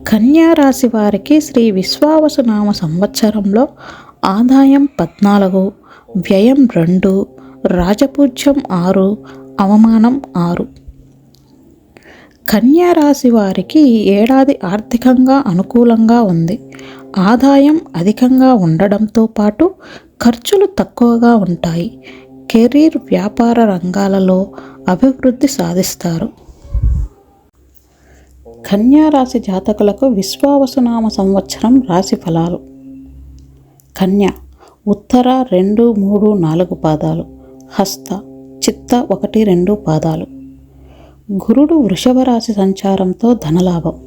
కన్యా రాశి వారికి శ్రీ విశ్వావసునామ సంవత్సరంలో ఆదాయం 14, వ్యయం 2, రాజపూజ్యం 6, అవమానం 6. కన్యా రాశి వారికి ఈ ఏడాది ఆర్థికంగా అనుకూలంగా ఉంది. ఆదాయం అధికంగా ఉండడంతో పాటు ఖర్చులు తక్కువగా ఉంటాయి. కెరీర్, వ్యాపార రంగాలలో అభివృద్ధి సాధిస్తారు. కన్యా రాశి జాతకులకు విశ్వావసునామ సంవత్సరం రాశి ఫలాలు. కన్య ఉత్తర 2, 3, 4 పాదాలు, హస్త, చిత్త 1, 2 పాదాలు. గురుడు వృషభ రాశి సంచారంతో ధనలాభం.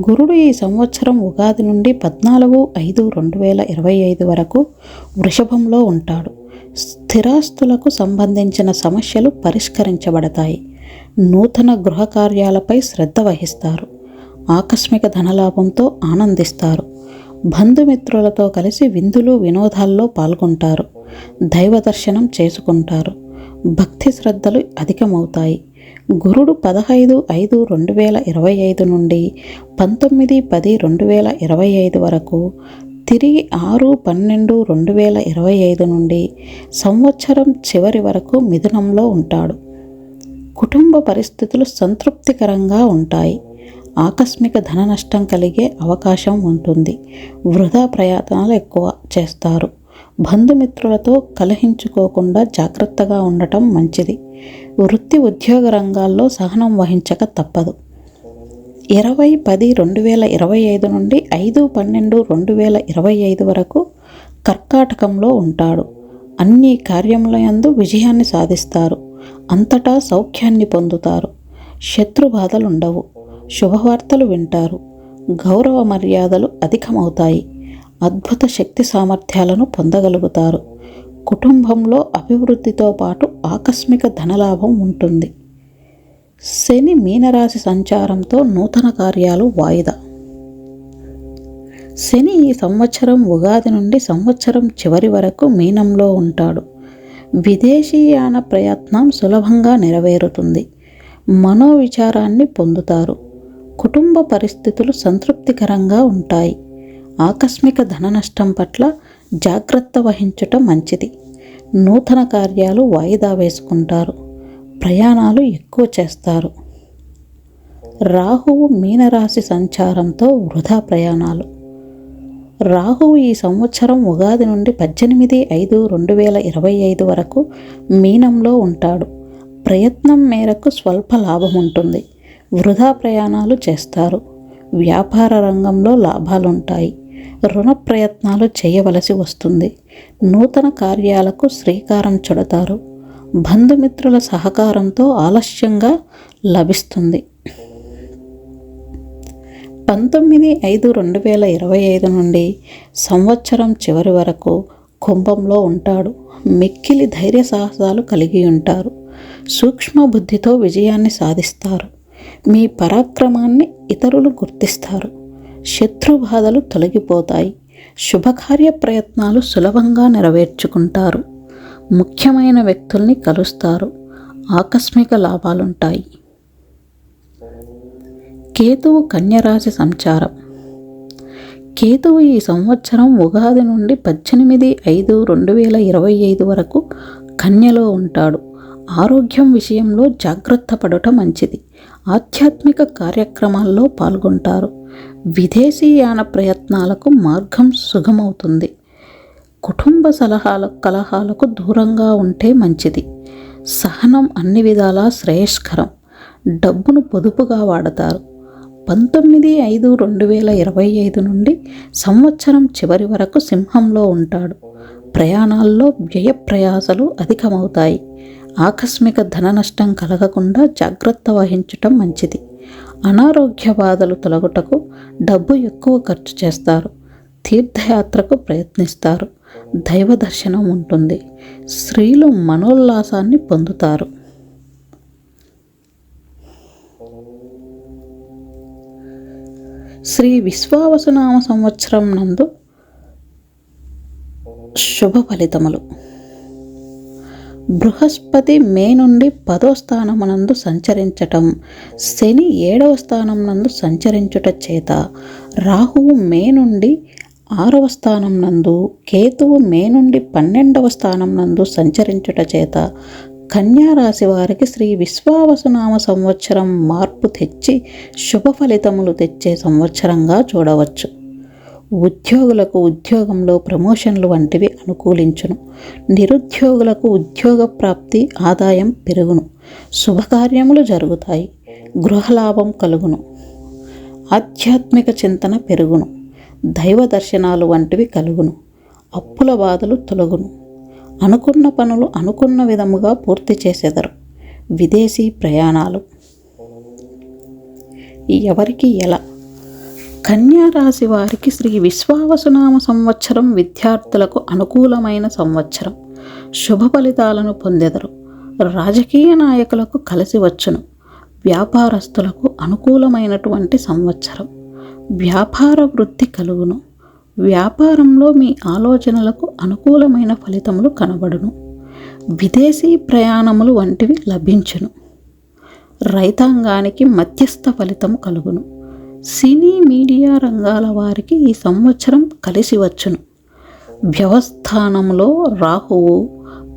గురుడు ఈ సంవత్సరం ఉగాది నుండి 14/5/2025 వరకు వృషభంలో ఉంటాడు. స్థిరాస్తులకు సంబంధించిన సమస్యలు పరిష్కరించబడతాయి. నూతన గృహ కార్యాలపై శ్రద్ధ వహిస్తారు. ఆకస్మిక ధనలాభంతో ఆనందిస్తారు. బంధుమిత్రులతో కలిసి విందులు, వినోదాల్లో పాల్గొంటారు. దైవ దర్శనం చేసుకుంటారు. భక్తి శ్రద్ధలు అధికమవుతాయి. గురుడు 15/5/2025 నుండి 19/10/2025 వరకు, తిరిగి 6/12/2025 నుండి సంవత్సరం చివరి వరకు మిథునంలో ఉంటాడు. కుటుంబ పరిస్థితులు సంతృప్తికరంగా ఉంటాయి. ఆకస్మిక ధన నష్టం కలిగే అవకాశం ఉంటుంది. వృధా ప్రయత్నాలు ఎక్కువ చేస్తారు. బంధుమిత్రులతో కలహించుకోకుండా జాగ్రత్తగా ఉండటం మంచిది. వృత్తి, ఉద్యోగ రంగాల్లో సహనం వహించక తప్పదు. 20/10/2025 నుండి 5/12/2025 వరకు కర్కాటకంలో ఉంటాడు. అన్ని కార్యములయందు విజయాన్ని సాధిస్తారు. అంతటా సౌఖ్యాన్ని పొందుతారు. శత్రు బాధలుండవు. శుభవార్తలు వింటారు. గౌరవ మర్యాదలు అధికమవుతాయి. అద్భుత శక్తి సామర్థ్యాలను పొందగలుగుతారు. కుటుంబంలో అభివృద్ధితో పాటు ఆకస్మిక ధనలాభం ఉంటుంది. శని మీనరాశి సంచారంతో నూతన కార్యాలు వాయిదా. శని ఈ సంవత్సరం ఉగాది నుండి సంవత్సరం చివరి వరకు మీనంలో ఉంటాడు. విదేశీయాన ప్రయత్నం సులభంగా నెరవేరుతుంది. మనోవిచారాన్ని పొందుతారు. కుటుంబ పరిస్థితులు సంతృప్తికరంగా ఉంటాయి. ఆకస్మిక ధన నష్టం పట్ల జాగ్రత్త వహించటం మంచిది. నూతన కార్యాలు వాయిదా వేసుకుంటారు. ప్రయాణాలు ఎక్కువ చేస్తారు. రాహువు మీనరాశి సంచారంతో వృధా ప్రయాణాలు. రాహువు ఈ సంవత్సరం ఉగాది నుండి 18/5/2025 వరకు మీనంలో ఉంటాడు. ప్రయత్నం మేరకు స్వల్ప లాభం ఉంటుంది. వృధా ప్రయాణాలు చేస్తారు. వ్యాపార రంగంలో లాభాలుంటాయి. రుణ ప్రయత్నాలు చేయవలసి వస్తుంది. నూతన కార్యాలకు శ్రీకారం చుడతారు. బంధుమిత్రుల సహకారంతో ఆలస్యంగా లభిస్తుంది. 19/5/2025 నుండి సంవత్సరం చివరి వరకు కుంభంలో ఉంటాడు. మిక్కిలి ధైర్య సాహసాలు కలిగి ఉంటారు. సూక్ష్మ బుద్ధితో విజయాన్ని సాధిస్తారు. మీ పరాక్రమాన్ని ఇతరులు గుర్తిస్తారు. శత్రు బాధలు తొలగిపోతాయి. శుభకార్య ప్రయత్నాలు సులభంగా నెరవేర్చుకుంటారు. ముఖ్యమైన వ్యక్తుల్ని కలుస్తారు. ఆకస్మిక లాభాలుంటాయి. కేతువు కన్యరాశి సంచారం. కేతువు ఈ సంవత్సరం ఉగాది నుండి 18/5/2025 వరకు కన్యలో ఉంటాడు. ఆరోగ్యం విషయంలో జాగ్రత్త పడటం మంచిది. ఆధ్యాత్మిక కార్యక్రమాల్లో పాల్గొంటారు. విదేశీయాన ప్రయత్నాలకు మార్గం సుగమవుతుంది. కుటుంబ కలహాలకు దూరంగా ఉంటే మంచిది. సహనం అన్ని విధాలా శ్రేయస్కరం. డబ్బును పొదుపుగా వాడతారు. 19/5/2025 నుండి సంవత్సరం చివరి వరకు సింహంలో ఉంటాడు. ప్రయాణాల్లో వ్యయ ప్రయాసలు అధికమవుతాయి. ఆకస్మిక ధన నష్టం కలగకుండా జాగ్రత్త వహించటం మంచిది. అనారోగ్య బాధలు తొలగుటకు డబ్బు ఎక్కువ ఖర్చు చేస్తారు. తీర్థయాత్రకు ప్రయత్నిస్తారు. దైవ దర్శనం ఉంటుంది. స్త్రీలు మనోల్లాసాన్ని పొందుతారు. శ్రీ విశ్వావసునామ సంవత్సరం నందు శుభ ఫలితములు. బృహస్పతి మే నుండి 10వ స్థానమునందు సంచరించటం, శని 7వ స్థానం నందు సంచరించుట చేత, రాహువు మే నుండి 6వ స్థానం నందు, కేతువు మే నుండి 12వ స్థానం నందు సంచరించుట చేత కన్యా రాశి వారికి శ్రీ విశ్వావసునామ సంవత్సరం మార్పు తెచ్చి శుభ ఫలితములు తెచ్చే సంవత్సరంగా చూడవచ్చు. ఉద్యోగులకు ఉద్యోగంలో ప్రమోషన్లు వంటివి అనుకూలించును. నిరుద్యోగులకు ఉద్యోగ ప్రాప్తి, ఆదాయం పెరుగును. శుభకార్యములు జరుగుతాయి. గృహలాభం కలుగును. ఆధ్యాత్మిక చింతన పెరుగును. దైవ దర్శనాలు వంటివి కలుగును. అప్పుల బాధలు తొలగును. అనుకున్న పనులు అనుకున్న విధముగా పూర్తి చేసెదరు. విదేశీ ప్రయాణాలు. ఎవరికి ఎలా? కన్యా రాశి వారికి శ్రీ విశ్వావసునామ సంవత్సరం విద్యార్థులకు అనుకూలమైన సంవత్సరం. శుభ ఫలితాలను పొందెదరు. రాజకీయ నాయకులకు కలిసి వచ్చును. వ్యాపారస్తులకు అనుకూలమైనటువంటి సంవత్సరం. వ్యాపార వృద్ధి కలుగును. వ్యాపారంలో మీ ఆలోచనలకు అనుకూలమైన ఫలితములు కనబడును. విదేశీ ప్రయాణములు వంటివి లభించును. రైతాంగానికి మధ్యస్థ ఫలితం కలుగును. సినీ మీడియా రంగాల వారికి ఈ సంవత్సరం కలిసి వచ్చును. వ్యవస్థానంలో రాహువు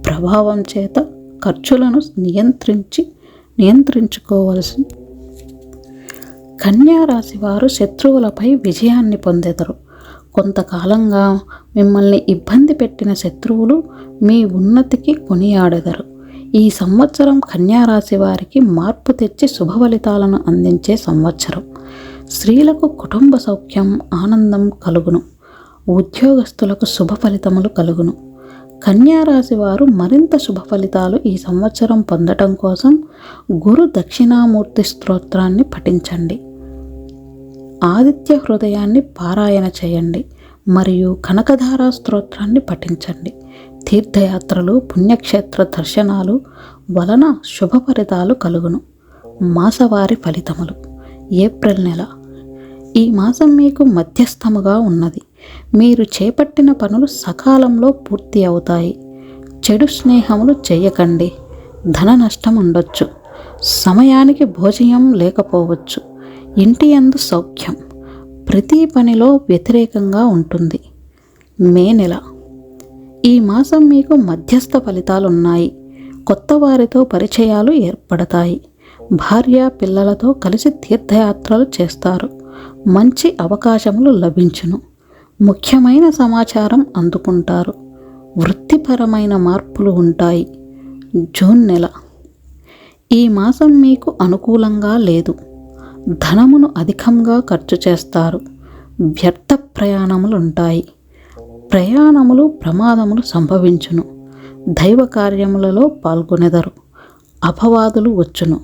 ప్రభావం చేత ఖర్చులను నియంత్రించుకోవలసి. కన్యా రాశి వారు శత్రువులపై విజయాన్ని పొందెదరు. కొంతకాలంగా మిమ్మల్ని ఇబ్బంది పెట్టిన శత్రువులు మీ ఉన్నతికి కొనియాడెదరు. ఈ సంవత్సరం కన్యా రాశి వారికి మార్పు తెచ్చి శుభ ఫలితాలను అందించే సంవత్సరం. స్త్రీలకు కుటుంబ సౌఖ్యం, ఆనందం కలుగును. ఉద్యోగస్తులకు శుభ ఫలితములు కలుగును. కన్యా రాశి వారు మరింత శుభ ఫలితాలు ఈ సంవత్సరం పొందటం కోసం గురు దక్షిణామూర్తి స్తోత్రాన్ని పఠించండి. ఆదిత్య హృదయాన్ని పారాయణ చేయండి మరియు కనకధారా స్తోత్రాన్ని పఠించండి. తీర్థయాత్రలు, పుణ్యక్షేత్ర దర్శనాలు వలన శుభ ఫలితాలు కలుగును. మాసవారి ఫలితములు. ఏప్రిల్ నెల. ఈ మాసం మీకు మధ్యస్థముగా ఉన్నది. మీరు చేపట్టిన పనులు సకాలంలో పూర్తి అవుతాయి. చెడు స్నేహములు చేయకండి. ధన నష్టం ఉండొచ్చు. సమయానికి భోజనం లేకపోవచ్చు. ఇంటి యందు సౌఖ్యం. ప్రతి పనిలో వ్యతిరేకంగా ఉంటుంది. మే నెల. ఈ మాసం మీకు మధ్యస్థ ఫలితాలున్నాయి. కొత్త వారితో పరిచయాలు ఏర్పడతాయి. భార్య పిల్లలతో కలిసి తీర్థయాత్రలు చేస్తారు. మంచి అవకాశములు లభించును. ముఖ్యమైన సమాచారం అందుకుంటారు. వృత్తిపరమైన మార్పులు ఉంటాయి. జూన్ నెల. ఈ మాసం మీకు అనుకూలంగా లేదు. ధనమును అధికంగా ఖర్చు చేస్తారు. వ్యర్థ ప్రయాణములు ఉంటాయి. ప్రయాణములు, ప్రమాదములు సంభవించును. దైవ కార్యములలో పాల్గొనెదరు. అపవాదులు వచ్చును.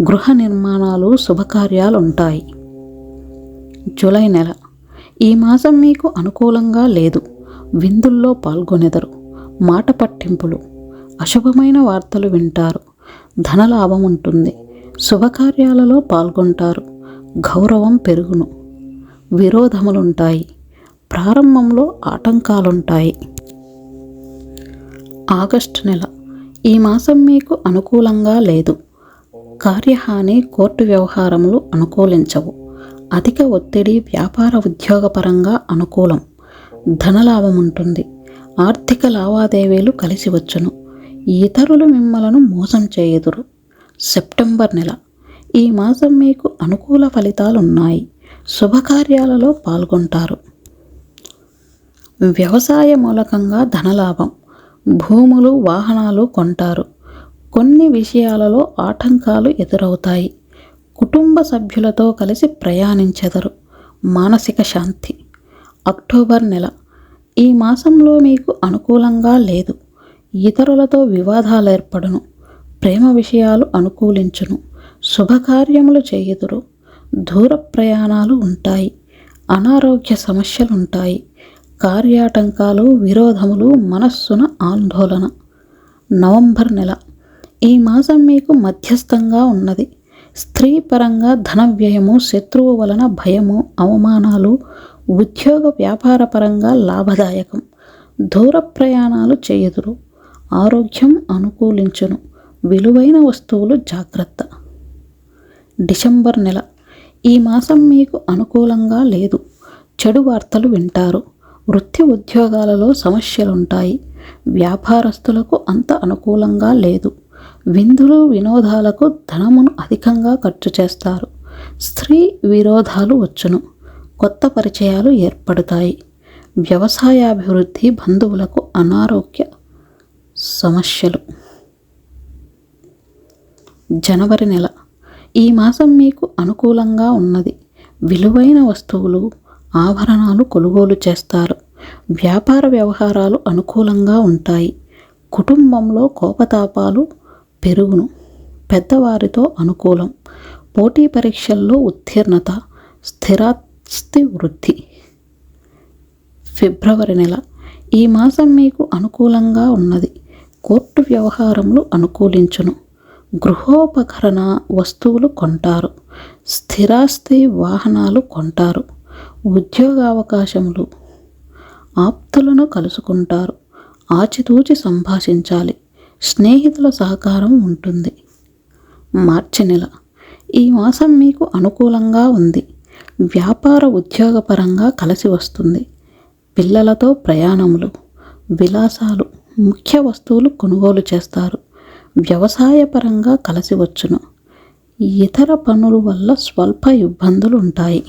గృహ నిర్మాణాలు, శుభకార్యాలు ఉంటాయి. జూలై నెల. ఈ మాసం మీకు అనుకూలంగా లేదు. విందుల్లో పాల్గొనెదరు. మాట పట్టింపులు. అశుభమైన వార్తలు వింటారు. ధనలాభం ఉంటుంది. శుభకార్యాలలో పాల్గొంటారు. గౌరవం పెరుగును. విరోధములుంటాయి. ప్రారంభంలో ఆటంకాలుంటాయి. ఆగస్టు నెల. ఈ మాసం మీకు అనుకూలంగా లేదు. కార్యహాని, కోర్టు వ్యవహారములు అనుకూలించవు. అధిక ఒత్తిడి, వ్యాపార ఉద్యోగపరంగా అనుకూలం. ధనలాభం ఉంటుంది. ఆర్థిక లావాదేవీలు కలిసి వచ్చును. ఇతరులు మిమ్మలను మోసం చేయుదురు. సెప్టెంబర్ నెల. ఈ మాసం మీకు అనుకూల ఫలితాలున్నాయి. శుభకార్యాలలో పాల్గొంటారు. వ్యవసాయ మూలకంగా ధనలాభం. భూములు, వాహనాలు కొంటారు. కొన్ని విషయాలలో ఆటంకాలు ఎదురవుతాయి. కుటుంబ సభ్యులతో కలిసి ప్రయాణించెదరు. మానసిక శాంతి. అక్టోబర్ నెల. ఈ మాసంలో మీకు అనుకూలంగా లేదు. ఇతరులతో వివాదాలు ఏర్పడును. ప్రేమ విషయాలు అనుకూలించును. శుభకార్యములు చేయుదురు. దూర ప్రయాణాలు ఉంటాయి. అనారోగ్య సమస్యలుంటాయి. కార్యాటంకాలు, విరోధములు, మనస్సున ఆందోళన. నవంబర్ నెల. ఈ మాసం మీకు మధ్యస్థంగా ఉన్నది. స్త్రీ పరంగా ధన వ్యయము, శత్రువు వలన భయము, అవమానాలు. ఉద్యోగ వ్యాపార పరంగా లాభదాయకం. దూర ప్రయాణాలు చేయుదురు. ఆరోగ్యం అనుకూలించును. విలువైన వస్తువులు జాగ్రత్త. డిసెంబర్ నెల. ఈ మాసం మీకు అనుకూలంగా లేదు. చెడు వార్తలు వింటారు. వృత్తి ఉద్యోగాలలో సమస్యలుంటాయి. వ్యాపారస్తులకు అంత అనుకూలంగా లేదు. విందులు వినోదాలకు ధనమును అధికంగా ఖర్చు చేస్తారు. స్త్రీ విరోధాలు వచ్చును. కొత్త పరిచయాలు ఏర్పడతాయి. వ్యవసాయాభివృద్ధి, బంధువులకు అనారోగ్య సమస్యలు. జనవరి నెల. ఈ మాసం మీకు అనుకూలంగా ఉన్నది. విలువైన వస్తువులు, ఆభరణాలు కొనుగోలు చేస్తారు. వ్యాపార వ్యవహారాలు అనుకూలంగా ఉంటాయి. కుటుంబంలో కోపతాపాలు పెరుగును. పెద్దవారితో అనుకూలం. పోటీ పరీక్షల్లో ఉత్తీర్ణత, స్థిరాస్తి వృద్ధి. ఫిబ్రవరి నెల. ఈ మాసం మీకు అనుకూలంగా ఉన్నది. కోర్టు వ్యవహారములు అనుకూలించును. గృహోపకరణ వస్తువులు కొంటారు. స్థిరాస్తి వాహనాలు కొంటారు. ఉద్యోగావకాశములు. ఆప్తులను కలుసుకుంటారు. ఆచితూచి సంభాషించాలి. స్నేహితుల సహకారం ఉంటుంది. మార్చి నెల. ఈ మాసం మీకు అనుకూలంగా ఉంది. వ్యాపార ఉద్యోగపరంగా కలిసి వస్తుంది. పిల్లలతో ప్రయాణములు, విలాసాలు, ముఖ్య వస్తువులు కొనుగోలు చేస్తారు. వ్యవసాయపరంగా కలిసి వచ్చును. ఇతర పనుల వల్ల స్వల్ప ఇబ్బందులు ఉంటాయి.